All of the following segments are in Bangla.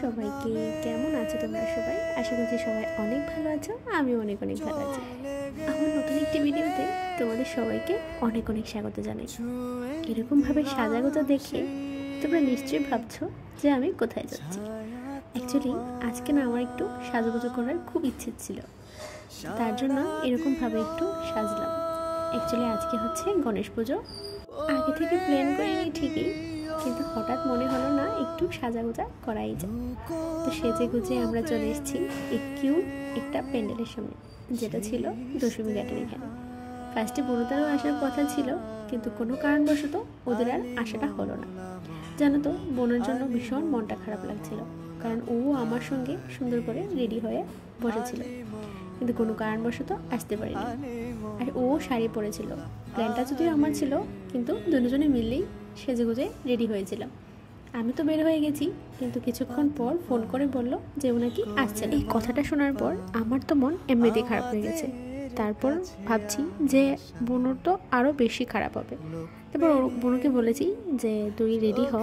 সবাইকে, কেমন আছো তোমরা সবাই? আশা করছি সবাই অনেক ভালো আছো। আমি অনেক ভালো আছি। আমার নতুন একটি ভিডিওতে তোমাদের সবাইকে অনেক স্বাগত জানাই। এরকমভাবে সাজাগোজা দেখে তোমরা নিশ্চয়ই ভাবছো যে আমি কোথায় যাচ্ছি। অ্যাকচুয়ালি আজকে না আমার একটু সাজুগুজু করার খুব ইচ্ছে ছিল, তার জন্য এরকমভাবে একটু সাজলাম। অ্যাকচুয়ালি আজকে হচ্ছে গণেশ পুজো। আগে থেকে প্ল্যান করিনি ঠিকই, কিন্তু হঠাৎ মনে হলো না একটু সাজাগোজা করাই যায়। তো সেজে গুজে আমরা চলে এসেছি একটা প্যান্ডেলের সামনে, যেটা ছিল দশমী ঘাটের এখানে। ফার্স্টে বনুতারও আসার কথা ছিল, কিন্তু কোনো কারণবশত ওদের আর আসাটা হলো না। জানো তো, বোনের জন্য ভীষণ মনটা খারাপ লাগছিল, কারণ ও আমার সঙ্গে সুন্দর করে রেডি হয়ে বসেছিল, কিন্তু কোনো কারণবশত আসতে পারিনি। আর ও শাড়ি পরেছিল। প্ল্যানটা যদিও আমার ছিল, কিন্তু দুজনে মিললেই সেজে গুজে রেডি হয়েছিলাম। আমি তো বের হয়ে গেছি, কিন্তু কিছুক্ষণ পর ফোন করে বলল যে ও নাকি আসছে। এই কথাটা শোনার পর আমার তো মন এমনিতেই খারাপ হয়ে গেছে। তারপর ভাবছি যে বোনর তো আরও বেশি খারাপ হবে। তারপর বোনকে বলেছি যে তুই রেডি হ,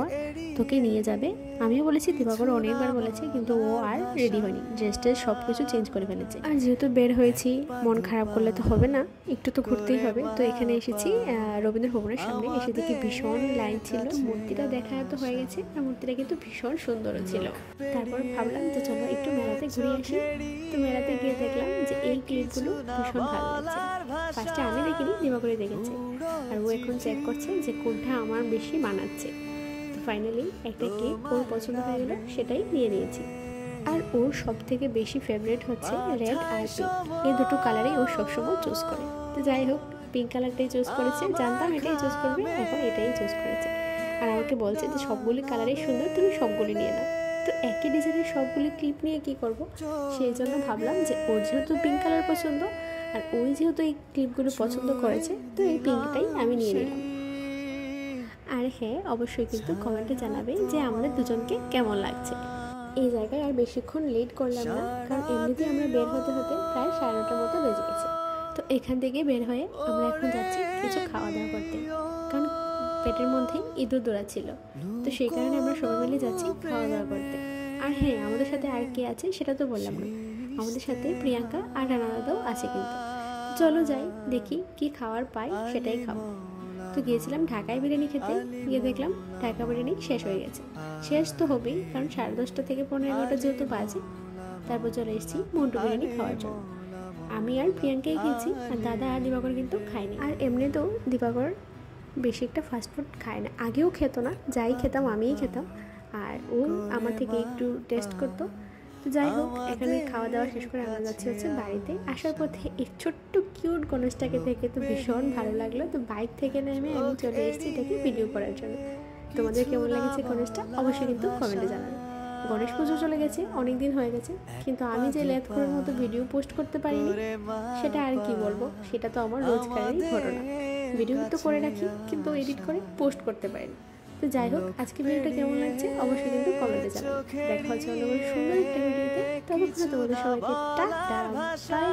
তোকে নিয়ে যাবে। আমিও বলেছি, দিবাকর অনেকবার বলেছে, কিন্তু ও আর রেডি হয়নি। ড্রেস সব কিছু চেঞ্জ করে ফেলেছে। আর যেহেতু বের হয়েছি, মন খারাপ করলে তো হবে না, একটু তো ঘুরতেই হবে। তো এখানে এসেছি রবীন্দ্র ভবনের সামনে। এসে দেখি ভীষণ লাইন ছিল। মূর্তিটা দেখা তো হয়ে গেছে, আর মূর্তিটা কিন্তু ভীষণ সুন্দরও ছিল। তারপর ভাবলাম যে চলো একটু মেলাতে ঘুরে আসি। তো মেলাতে গিয়ে দেখলাম যে এই ক্লিপগুলো ভীষণ ভালো লাগছে। ফার্স্টে আমি দেখিনি, দিবাকরে দেখেছে, আর ও এখন চেক করছে যে কোনটা আমার বেশি মানাচ্ছে। তো ফাইনালি একটা ক্লিপ ওর পছন্দ হয়ে গেল, সেটাই নিয়ে নিয়েছি। আর ওর সব থেকে বেশি ফেভারিট হচ্ছে রেড আর পিঙ্ক। এই দুটো কালারই ও সবসময় চুজ করে। তো যাই হোক, পিঙ্ক কালারটাই চুজ করেছে। জানতাম এটাই চুজ করবে, এখন এটাই চুজ করেছে। আর আমাকে বলছে যে সবগুলি কালারই সুন্দর, তুমি সবগুলি নিয়ে নাও। তো একই ডিজাইনের সবগুলি ক্লিপ নিয়ে কি করব, সেই জন্য ভাবলাম যে ওর যেহেতু পিঙ্ক কালার পছন্দ, আর ওই যেহেতু এই ক্লিপগুলো পছন্দ করেছে, তো এই পিঙ্কটাই আমি নিয়ে নিলাম। আর হ্যাঁ, অবশ্যই কিন্তু কমেন্টে জানাবে যে আমাদের দুজনকে কেমন লাগছে। এই জায়গায় আর বেশিক্ষণ লেট করলাম না, কারণ এমনিতেই আমরা বের হতে হতে প্রায় 9:30 মতো বেজে গেছে। তো এখান থেকে বের হয়ে আমরা এখন যাচ্ছি কিছু খাওয়া দাওয়া করতে, কারণ পেটের মধ্যেই ইঁদুর দৌড়া ছিল। তো সেই কারণে আমরা সবাই মিলে যাচ্ছি খাওয়া দাওয়া করতে। আর হ্যাঁ, আমাদের সাথে আর কে আছে সেটা তো বললাম না। আমাদের সাথে প্রিয়াঙ্কা আর রানাদাও আছে। কিন্তু চলো যাই, দেখি কি খাওয়ার পাই, সেটাই খাবো। তো গিয়েছিলাম ঢাকায় বিরিয়ানি খেতে, গিয়ে দেখলাম ঢাকা বিরিয়ানি শেষ হয়ে গেছে। শেষ তো হবেই, কারণ 10:30 থেকে 11:30 যেহেতু বাজে। তারপর চলে এসেছি মন্টু বিরিয়ানি খাওয়ার জন্য। আমি আর প্রিয়াঙ্কাই খেয়েছি, আর দাদা আর দিবাকর কিন্তু খায়নি। আর এমনিতেও দিবাকর বেশি একটা ফাস্টফুড খায় না, আগেও খেত না। যাই খেতাম আমিই খেতাম, আর ও আমার থেকে একটু টেস্ট করতো। তো যাই হোক, এখানে খাওয়া দাওয়া শেষ করে আমরা যাচ্ছি হচ্ছে বাড়িতে। আসার পথে এই ছোট্ট কিউট গণেশটাকে দেখে তো ভীষণ ভালো লাগলো। তো বাইক থেকে নেমে আমি চলে এসেছি এটাকে ভিডিও করার জন্য। তোমাদের কেমন লেগেছে গণেশটা অবশ্যই কিন্তু কমেন্টে জানাবে। গণেশ পুজো চলে গেছে, অনেক দিন হয়ে গেছে, কিন্তু আমি যে লেট করার মতো ভিডিও পোস্ট করতে পারিনি, সেটা আর কি বলবো, সেটা তো আমার রোজকারেরই ঘটনা। ভিডিও তো করে রাখি, কিন্তু এডিট করে পোস্ট করতে পারিনি। তো যাই হোক, আজকে ভিডিওটা কেমন লাগছে অবশ্যই কিন্তু কমেন্টে জানাবে। দেখা হচ্ছে অন্য সুন্দর একটা ভিডিওতে। ততক্ষণে তোমাদের সবাইকে টাটা, বাই।